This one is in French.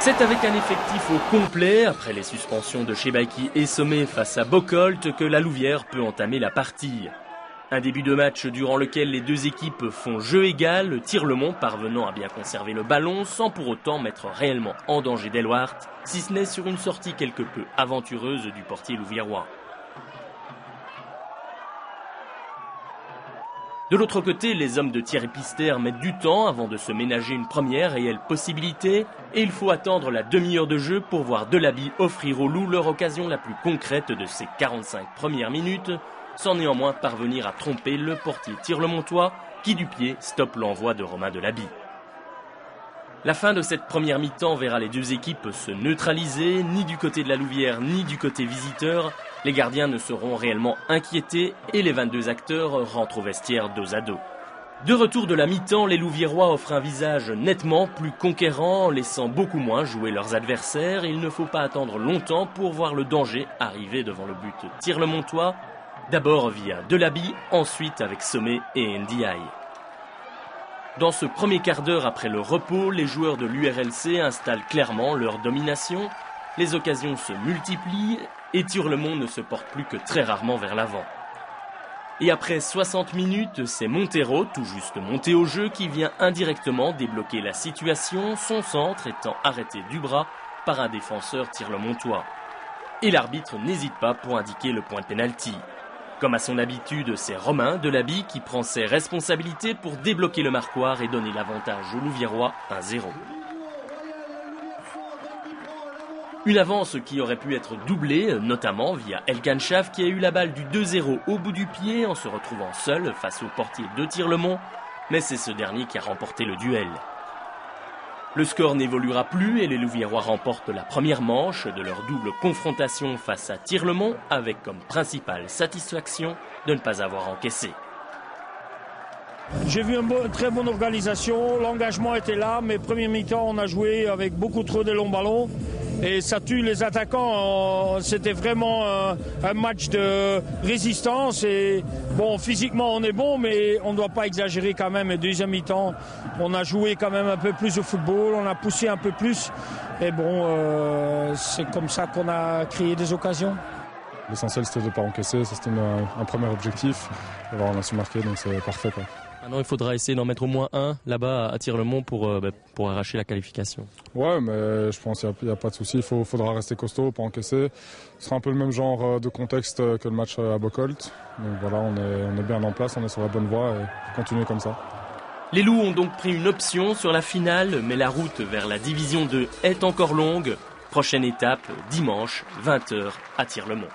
C'est avec un effectif au complet, après les suspensions de Chebaki et Sommet face à Bocholt, que la Louvière peut entamer la partie. Un début de match durant lequel les deux équipes font jeu égal, Tirlemont parvenant à bien conserver le ballon sans pour autant mettre réellement en danger Delwart, si ce n'est sur une sortie quelque peu aventureuse du portier louviérois. De l'autre côté, les hommes de Thierry Pister mettent du temps avant de se ménager une première réelle possibilité et il faut attendre la demi-heure de jeu pour voir Delaby offrir aux Loups leur occasion la plus concrète de ces 45 premières minutes, sans néanmoins parvenir à tromper le portier tirlemontois qui du pied stoppe l'envoi de Romain Delaby. La fin de cette première mi-temps verra les deux équipes se neutraliser, ni du côté de la Louvière ni du côté visiteur. Les gardiens ne seront réellement inquiétés et les 22 acteurs rentrent au vestiaire dos à dos. De retour de la mi-temps, les Louviérois offrent un visage nettement plus conquérant, laissant beaucoup moins jouer leurs adversaires. Il ne faut pas attendre longtemps pour voir le danger arriver devant le but tirlemontois. D'abord via Delaby, ensuite avec Sommet et Ndiaye. Dans ce premier quart d'heure après le repos, les joueurs de l'URLC installent clairement leur domination. Les occasions se multiplient et Tirlemont ne se porte plus que très rarement vers l'avant. Et après 60 minutes, c'est Montero, tout juste monté au jeu, qui vient indirectement débloquer la situation, son centre étant arrêté du bras par un défenseur tirlemontois. Et l'arbitre n'hésite pas pour indiquer le point de pénalty. Comme à son habitude, c'est Romain Delaby qui prend ses responsabilités pour débloquer le marquoir et donner l'avantage aux Louviérois 1-0. Une avance qui aurait pu être doublée, notamment via El Kanchaf qui a eu la balle du 2-0 au bout du pied en se retrouvant seul face au portier de Tirlemont, mais c'est ce dernier qui a remporté le duel. Le score n'évoluera plus et les Louviérois remportent la première manche de leur double confrontation face à Tirlemont avec comme principale satisfaction de ne pas avoir encaissé. J'ai vu une très bonne organisation, l'engagement était là, mais premier mi-temps on a joué avec beaucoup trop de longs ballons et ça tue les attaquants. C'était vraiment un match de résistance et bon, physiquement on est bon, mais on ne doit pas exagérer quand même. Et deuxième mi-temps, on a joué quand même un peu plus au football, on a poussé un peu plus et bon, c'est comme ça qu'on a créé des occasions. L'essentiel c'était de ne pas encaisser, ça c'était un premier objectif. Alors on a su marquer, donc c'est parfait, quoi. Maintenant, il faudra essayer d'en mettre au moins un là-bas à Tirlemont pour arracher la qualification. Ouais, mais je pense qu'il n'y a pas de souci. Il faudra rester costaud pour encaisser. Ce sera un peu le même genre de contexte que le match à Bocholt. Donc voilà, on est bien en place, on est sur la bonne voie et continuer comme ça. Les Loups ont donc pris une option sur la finale, mais la route vers la division 2 est encore longue. Prochaine étape, dimanche, 20h à Tirlemont.